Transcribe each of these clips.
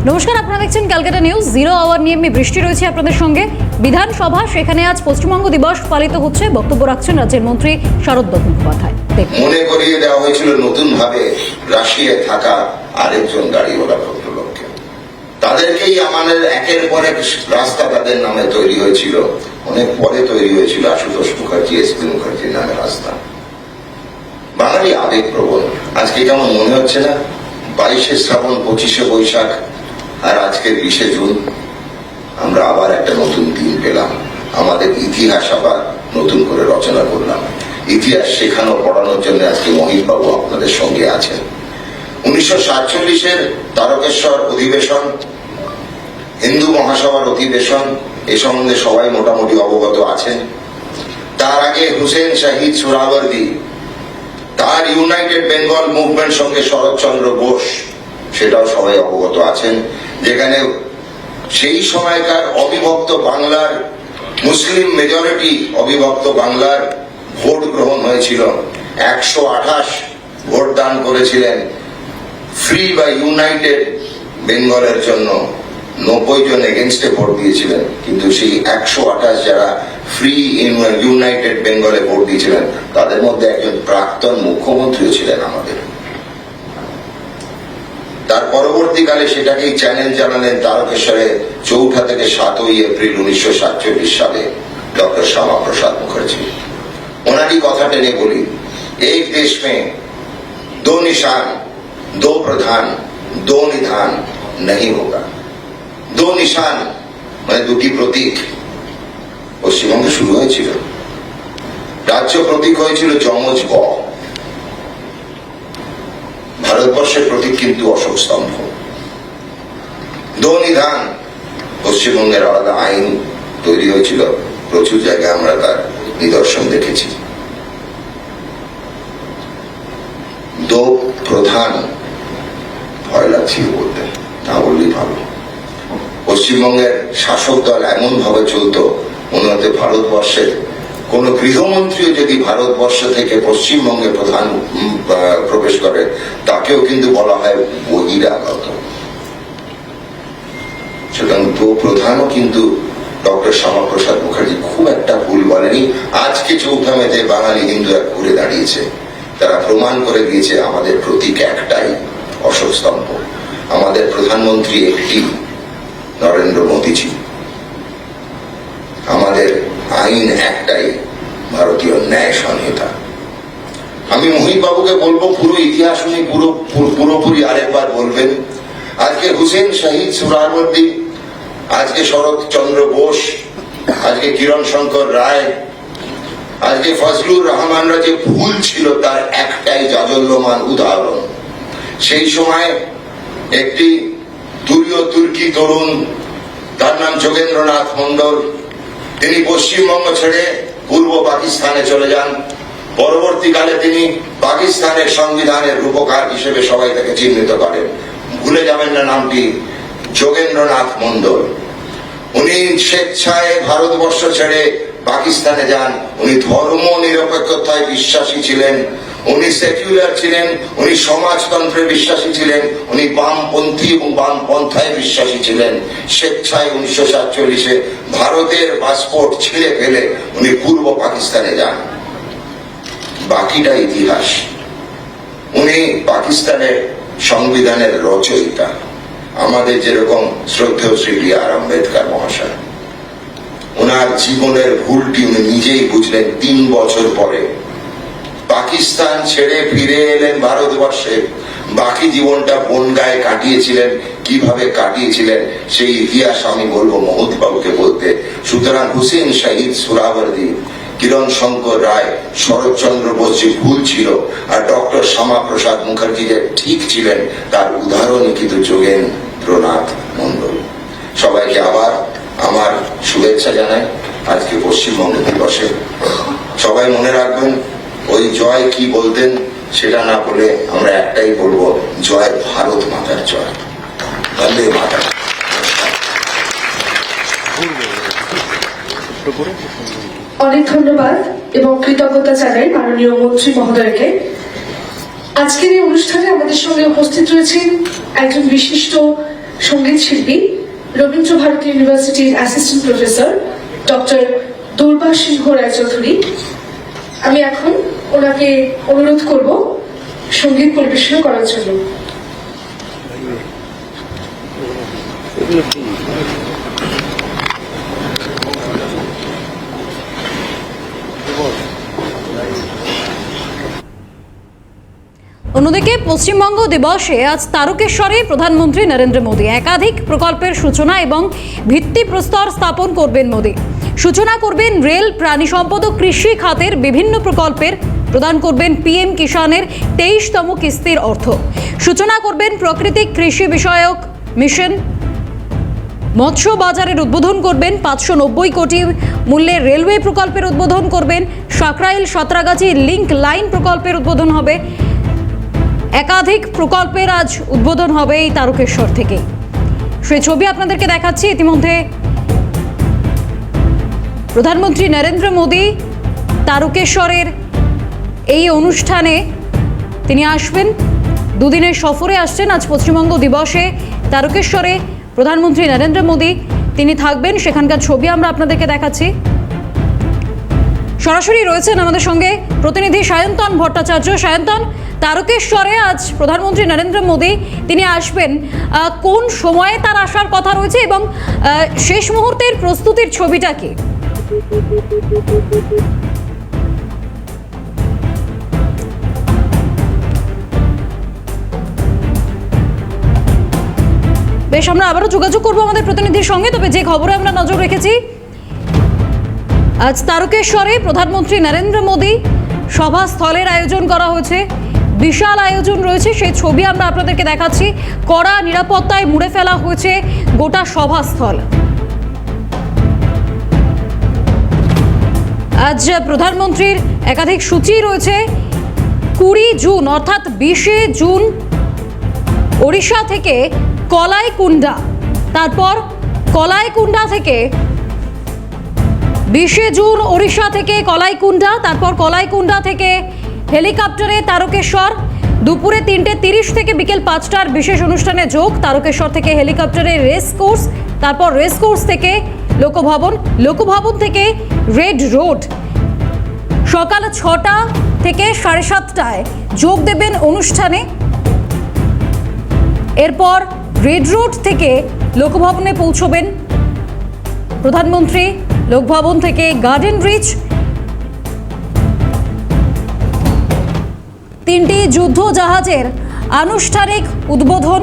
নমস্কার, আপনারা দেখছেন ক্যালকাটা নিউজ। জিরো আওয়ার নিয়ে আমি বৃষ্টি রয়েছে আপনাদের সঙ্গে। বিধানসভা, সেখানে আজ পশ্চিমবঙ্গ দিবস পালিত হচ্ছে। বক্তব্য রাখছেন রাজ্যের মন্ত্রী শারদ মুখোপাধ্যায়। মনে করিয়ে দেওয়া হয়েছিল নতুন ভাবে রাশিয়ায় থাকা আরেকজন গাড়িওয়ালা ভদ্রলোককে। তাদেরকেই আমাদের একের পর এক রাস্তা তাদের নামে তৈরি হয়েছিল। অনেক পরে তৈরি হয়েছিল আশুতোষ মুখার্জি, এসপি মুখার্জির নামে রাস্তা। বাঙালি আবেগপ্রবণ। আজকে কেমন মনে হচ্ছে না 22শে শ্রাবণ, 25শে বৈশাখ আর আজকের 20শে জুন আমরা আবার একটা নতুন দিন পেলাম। আমাদের ইতিহাস আবার নতুন করে রচনা করলাম। ইতিহাস শেখানো পড়ানোর জন্য আজকে মহিত বাবু আপনাদের সঙ্গে আছেন। 1947-এর তারকেশ্বর অধিবেশন, হিন্দু মহাসভার অধিবেশন, এ সম্বন্ধে সবাই মোটামুটি অবগত আছেন। তার আগে হুসেন শহীদ সোহরাওয়ার্দী, তার ইউনাইটেড বেঙ্গল মুভমেন্ট সঙ্গে শরৎচন্দ্র বোস, সেটাও সবাই অবগত আছেন। যেখানে সেই সময়কার অবিভক্ত বাংলার মুসলিম মেজরিটি অবিভক্ত বাংলার ভোট গ্রহণ হয়েছিল। 128 ভোট দান করেছিলেন ফ্রি বা ইউনাইটেড বেঙ্গলের জন্য। 90 জন এগেনস্টে ভোট দিয়েছিলেন। কিন্তু সেই 128 যারা ফ্রি ইউনাইটেড বেঙ্গলে ভোট দিয়েছিলেন, তাদের মধ্যে একজন প্রাক্তন মুখ্যমন্ত্রীও ছিলেন আমাদের। তার পরবর্তীকালে সেটাকেই চ্যালেঞ্জ জানালেন তারকেশ্বরে 4 থেকে 7 এপ্রিল 1947 সালে ডক্টর শ্যামাপ্রসাদ মুখার্জি। ওনারই কথা টেনে বলি, এক দেশ মে দো নিশান, দো প্রধান, দো নিধান नहीं होगा। দো নিশান মানে দুটি প্রতীক পশ্চিমবঙ্গে শুরু হয়েছিল। রাজ্য প্রতীক হয়েছিল যমজ গ। ভারতবর্ষের প্রতীক কিন্তু অশোক স্তম্ভ। দো নিধান, পশ্চিমবঙ্গের আলাদা আইন তৈরি হয়েছিল। প্রচুর জায়গায় আমরা তার নিদর্শন দেখেছি। দো প্রধান, ভয় লাগছিল বলতে, না বললেই ভালো। পশ্চিমবঙ্গের শাসক দল এমন ভাবে চলতো, মনে হতে ভারতবর্ষের কোন গৃহমন্ত্রীও যদি ভারতবর্ষ থেকে পশ্চিমবঙ্গে প্রধান প্রবেশ করে, তাকেও কিন্তু বলা হয় বহিরাগত। সুতরাং দো প্রধানও কিন্তু ডক্টর শ্যামাপ্রসাদ মুখার্জি খুব একটা ভুল বলেনি। আজকে 4 মেতে বাঙালি হিন্দুরা ঘুরে দাঁড়িয়েছে। তারা প্রমাণ করে দিয়েছে আমাদের প্রতীক একটাই, অশোক স্তম্ভ। আমাদের প্রধানমন্ত্রী একটি, নরেন্দ্র মোদীজি। আমাদের আইন একটাই, ভারতীয় ন্যায় সংহিতা। আমি মোহিত বাবুকে বলবো, পুরো ইতিহাস উনি পুরোপুরি আরেকবার বলবেন। আজকে হুসেন শহীদ সোহরাওয়ার্দী, আজকে শরৎচন্দ্র বোস, আজকে কিরণ শঙ্কর রায়, আজকে ফজলুর রহমানরা যে ভুল ছিল তার একটাই জাজল্যমান উদাহরণ। সেই সময় একটি তুর্কি তরুণ, তার নাম যোগেন্দ্রনাথ মন্ডল, তিনি পশ্চিমবঙ্গ ছেড়ে পূর্ব পাকিস্তানে চলে যান। পরবর্তীকালে তিনি পাকিস্তানের সংবিধানের রূপকার হিসেবে সবাই তাকে চিহ্নিত করেন। ভুলে যাবেন না নামটি, যোগেন্দ্রনাথ মন্ডল। উনি স্বেচ্ছায় ভারতবর্ষ ছেড়ে পাকিস্তানে যান। উনি ধর্ম নিরপেক্ষতায় বিশ্বাসী ছিলেন, উনি সেকুলার ছিলেন, উনি সমাজতন্ত্রে বিশ্বাসী ছিলেন, উনি বামপন্থী এবং বামপন্থায় বিশ্বাসী ছিলেন। স্বেচ্ছায় 1947-এ ভারতের পাসপোর্ট ছিঁড়ে ফেলে উনি পূর্ব পাকিস্তানে যান। বাকিটা ইতিহাস। উনি পাকিস্তানের সংবিধানের রচয়িতা, আমাদের যেরকম শ্রদ্ধেয় শ্রী বি.আর. আম্বেদকর মহাশয়। ওনার জীবনের ভুলটি উনি নিজেই বুঝলেন 3 বছর পরে। পাকিস্তান ছেড়ে ফিরে এলেন ভারতবর্ষে। বাকি জীবনটা বনগায় কাটিয়েছিলেন। কিভাবে কাটিয়েছিলেন সেই ইতিহাস আমি বলবো মোহিত বাবুকে বলতে। সুতরাং হুসেন শহীদ সোহরাওয়ার্দী, কিরণ শঙ্কর রায়, শরৎচন্দ্র বোস যে ভুল ছিল, আর ডক্টর শ্যামাপ্রসাদ মুখার্জি যে ঠিক ছিলেন, তার উদাহরণই কিন্তু যোগেন্দ্রনাথ মন্ডল। সবাইকে আবার আমার শুভেচ্ছা জানাই আজকে পশ্চিমবঙ্গ দিবসে। সবাই মনে রাখবেন, ওই জয় কি বলতেন সেটা না বলে আমরা একটাই বলবো, জয় ভারত মাতার জয়, বন্দে মাতা। অনেক ধন্যবাদ এবং কৃতজ্ঞতা জানাই মাননীয় মন্ত্রী মহোদয়কে। আজকের এই অনুষ্ঠানে আমাদের সঙ্গে উপস্থিত রয়েছেন একজন বিশিষ্ট সঙ্গীত শিল্পী রবীন্দ্র ভারতী ইউনিভার্সিটির অ্যাসিস্ট্যান্ট প্রফেসর ডক্টর দুর্বা সিংহ রায়চৌধুরী। আমি এখন ওনাকে অনুরোধ করব সঙ্গীত পরিবেশন করার জন্য। অন্যদিকে পশ্চিমবঙ্গ দিবসে আজ তারকেশ্বরে প্রধানমন্ত্রী নরেন্দ্র মোদী একাধিক প্রকল্পের সূচনা এবং ভিত্তিপ্রস্তর স্থাপন করবেন মোদী। সূচনা করবেন রেল, প্রাণী সম্পদ ও কৃষি খাতের বিভিন্ন প্রকল্পের, প্রদান করবেন পিএম কিষাণের 23তম কিস্তির অর্থ, সূচনা করবেন প্রাকৃতিক কৃষি বিষয়ক মিশন, মৎস্য বাজারের উদ্বোধন করবেন, 590 কোটি মূল্যের রেলওয়ে প্রকল্পের উদ্বোধন করবেন, সাকরাইল সাঁতরাগাছি লিংক লাইন প্রকল্পের উদ্বোধন হবে। একাধিক প্রকল্পের আজ উদ্বোধন হবে এই তারকেশ্বর থেকে। সেই ছবি আপনাদেরকে দেখাচ্ছি। ইতিমধ্যে প্রধানমন্ত্রী নরেন্দ্র মোদী তারকেশ্বরের এই অনুষ্ঠানে তিনি আসবেন, দুদিনের সফরে আসছেন। আজ পশ্চিমবঙ্গ দিবসে তারকেশ্বরে প্রধানমন্ত্রী নরেন্দ্র মোদী তিনি থাকবেন, সেখানকার ছবি আমরা আপনাদেরকে দেখাচ্ছি। সরাসরি রয়েছেন আমাদের সঙ্গে প্রতিনিধি সায়ন্তন ভট্টাচার্য। সায়ন্তন, তারকেশ্বরে আজ প্রধানমন্ত্রী নরেন্দ্র মোদী তিনি আসবেন, কোন সময়ে তার আসার কথা রয়েছে এবং শেষ মুহূর্তের প্রস্তুতির ছবিটা কি? বেশ, আমরা আবারও যোগাযোগ করবো আমাদের প্রতিনিধির সঙ্গে। তবে যে খবরে আমরা নজর রেখেছি, আজ তারকেশ্বরে প্রধানমন্ত্রী নরেন্দ্র মোদী সভাস্থলের আয়োজন করা হয়েছে, বিশাল আয়োজন রয়েছে, সেই ছবি আমরা আপনাদেরকে দেখাচ্ছি। কড়া নিরাপত্তায় মুড়ে ফেলা হয়েছে গোটা সভাস্থল। আজ প্রধানমন্ত্রীর একাধিক সূচি রয়েছে। 20 জুন অর্থাৎ 20 জুন ওড়িশা থেকে কলাইকুণ্ডা, তারপর কলাইকুণ্ডা থেকে 20 জুন ওড়িশা থেকে কলাইকুণ্ডা, তারপর কলাইকুণ্ডা থেকে হেলিকপ্টারে তারকেশ্বর, দুপুরে 3:30 থেকে বিকেল 5টার বিশেষ অনুষ্ঠানে যোগ, তারকেশ্বর থেকে হেলিকপ্টারে রেস কোর্স, তারপর রেস কোর্স থেকে লোকভবন, লোকভবন থেকে রেড রোড, সকাল 6টা থেকে 7:30টায় যোগ দেবেন অনুষ্ঠানে। এরপর রেড রোড থেকে লোকভবনে পৌঁছবেন প্রধানমন্ত্রী, লোকভবন থেকে গার্ডেন রিচ, 3টি যুদ্ধ জাহাজের আনুষ্ঠানিক উদ্বোধন।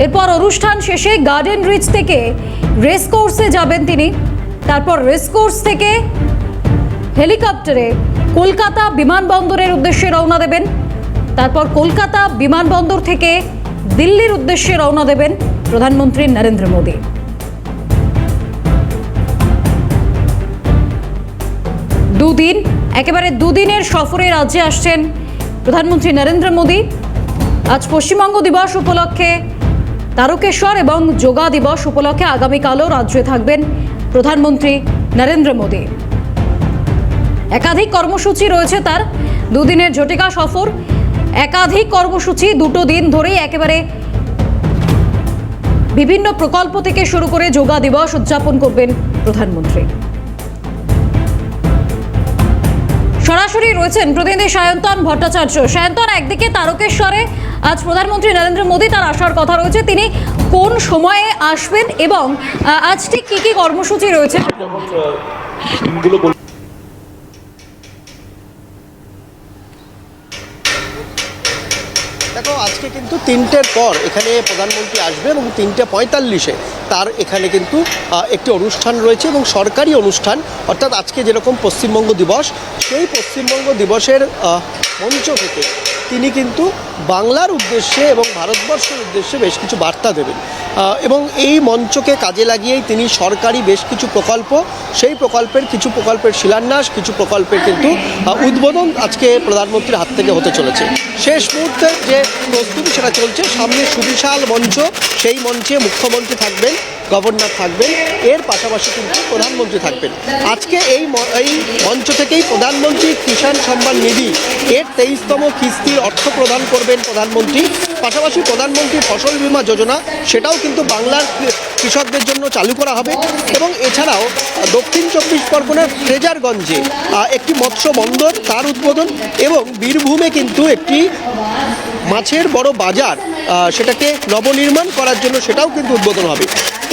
এরপর অনুষ্ঠান শেষে গার্ডেন রিচ থেকে রেস কোর্সে যাবেন তিনি, তারপর রেস কোর্স থেকে হেলিকপ্টারে কলকাতা বিমানবন্দরের উদ্দেশ্যে রওনা দেবেন, তারপর কলকাতা বিমানবন্দর থেকে দিল্লির উদ্দেশ্যে রওনা দেবেন প্রধানমন্ত্রী নরেন্দ্র মোদী। দুদিন, একেবারে দুদিনের সফরে রাজ্যে আসছেন প্রধানমন্ত্রী নরেন্দ্র মোদী। আজ পশ্চিমবঙ্গ দিবস উপলক্ষে তারকেশ্বর এবং যোগা দিবস উপলক্ষে আগামীকালও রাজ্যে থাকবেন প্রধানমন্ত্রী নরেন্দ্র মোদী। একাধিক কর্মসূচি রয়েছে তার, দুদিনের ঝটিকা সফর, একাধিক কর্মসূচি, 2 দিন ধরেই একেবারে বিভিন্ন প্রকল্প থেকে শুরু করে যোগা দিবস উদযাপন করবেন প্রধানমন্ত্রী। সরাসরি রয়েছেন প্রতিনিধি সায়ন্তন ভট্টাচার্য। সায়ন্তন, একদিকে তারকেশ্বরে আজ প্রধানমন্ত্রী নরেন্দ্র মোদী তার আসার কথা রয়েছে, তিনি কোন সময়ে আসবেন এবং আজ ঠিক কি কি কর্মসূচি রয়েছে? দেখো, আজকে কিন্তু 3টের পর এখানে প্রধানমন্ত্রী আসবে এবং 3:45-এ তার এখানে কিন্তু একটি অনুষ্ঠান রয়েছে এবং সরকারি অনুষ্ঠান, অর্থাৎ আজকে যেরকম পশ্চিমবঙ্গ দিবস, সেই পশ্চিমবঙ্গ দিবসের মঞ্চ থেকে তিনি কিন্তু বাংলার উদ্দেশ্যে এবং ভারতবর্ষের উদ্দেশ্যে বেশ কিছু বার্তা দেবেন এবং এই মঞ্চকে কাজে লাগিয়েই তিনি সরকারি বেশ কিছু প্রকল্প, সেই কিছু প্রকল্পের শিলান্যাস, কিছু প্রকল্পের কিন্তু উদ্বোধন আজকে প্রধানমন্ত্রীর হাত থেকে হতে চলেছে। শেষ মুহূর্তে যে প্রস্তুতি সেটা চলছে, সামনে সুবিশাল মঞ্চ, সেই মঞ্চে মুখ্যমন্ত্রী থাকবেন, গভর্নর থাকবেন, এর পাশাপাশি কিন্তু প্রধানমন্ত্রী থাকবেন। আজকে এই মঞ্চ থেকেই প্রধানমন্ত্রী কিষাণ সম্মান নিধি এর 23তম কিস্তির অর্থ প্রদান করবেন প্রধানমন্ত্রী। পাশাপাশি প্রধানমন্ত্রী ফসল বীমা যোজনা সেটাও কিন্তু বাংলার কৃষকদের জন্য চালু করা হবে। এবং এছাড়াও দক্ষিণ 24 পরগনার ফ্রেজারগঞ্জে একটি মৎস্য বন্দর তার উদ্বোধন, এবং বীরভূমে কিন্তু একটি মাছের বড় বাজার সেটাকে নবনির্মাণ করার জন্য সেটাও কিন্তু উদ্বোধন হবে।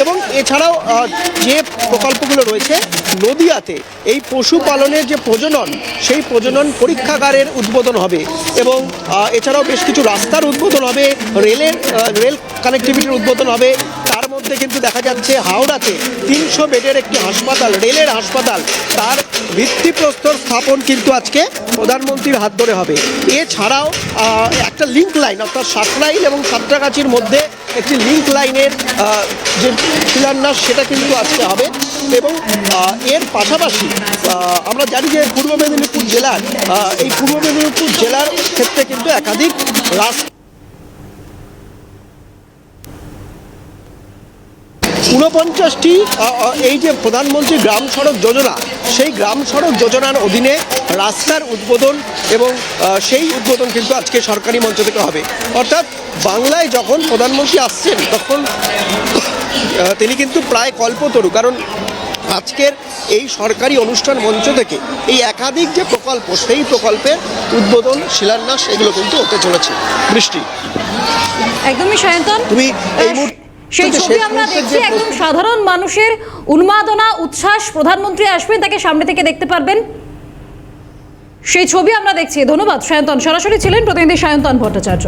এবং এছাড়াও যে প্রকল্পগুলো রয়েছে, নদিয়াতে এই পশুপালনের যে প্রজনন, সেই প্রজনন পরীক্ষাগারের উদ্বোধন হবে। এবং এছাড়াও বেশ কিছু রাস্তার উদ্বোধন হবে, রেল কানেক্টিভিটির উদ্বোধন হবে। তার মধ্যে কিন্তু দেখা যাচ্ছে হাওড়াতে 300 বেডের একটি হাসপাতাল, রেলের হাসপাতাল, তার ভিত্তিপ্রস্তর স্থাপন কিন্তু আজকে প্রধানমন্ত্রীর হাত ধরে হবে। এছাড়াও একটা লিঙ্ক লাইন, অর্থাৎ সাঁতরাইল এবং সাঁতরাগাছির মধ্যে একটি লিঙ্ক লাইনের যে শিলান্যাস সেটা কিন্তু আজকে হবে। এবং এর পাশাপাশি আমরা জানি যে পূর্ব মেদিনীপুর জেলার ক্ষেত্রে কিন্তু একাধিক রাস্তা 49টি এই যে প্রধানমন্ত্রী গ্রাম সড়ক যোজনা, সেই গ্রাম সড়ক যোজনার অধীনে রাস্তার উদ্বোধন, এবং সেই উদ্বোধন কিন্তু আজকে সরকারি মঞ্চ থেকে হবে। অর্থাৎ বাংলায় যখন প্রধানমন্ত্রী আসছেন তখন তিনি কিন্তু প্রায় কল্পতরু, কারণ আজকের এই সরকারি অনুষ্ঠান মঞ্চ থেকে এই একাধিক যে প্রকল্প, সেই প্রকল্পের উদ্বোধন, শিলান্যাস এগুলো কিন্তু হতে চলেছে। বৃষ্টি, একদমই সায়ন্তন, তুমি এই মুহূর্তে সেই ছবি আমরা দেখছি, একদম সাধারণ মানুষের উন্মাদনা, উচ্ছ্বাস। প্রধানমন্ত্রী আসবেন, তাকে সামনে থেকে দেখতে পারবেন, সেই ছবি আমরা দেখছি। ধন্যবাদ সায়ন্তন, সরাসরি ছিলেন প্রতিনিধি সায়ন্তন ভট্টাচার্য।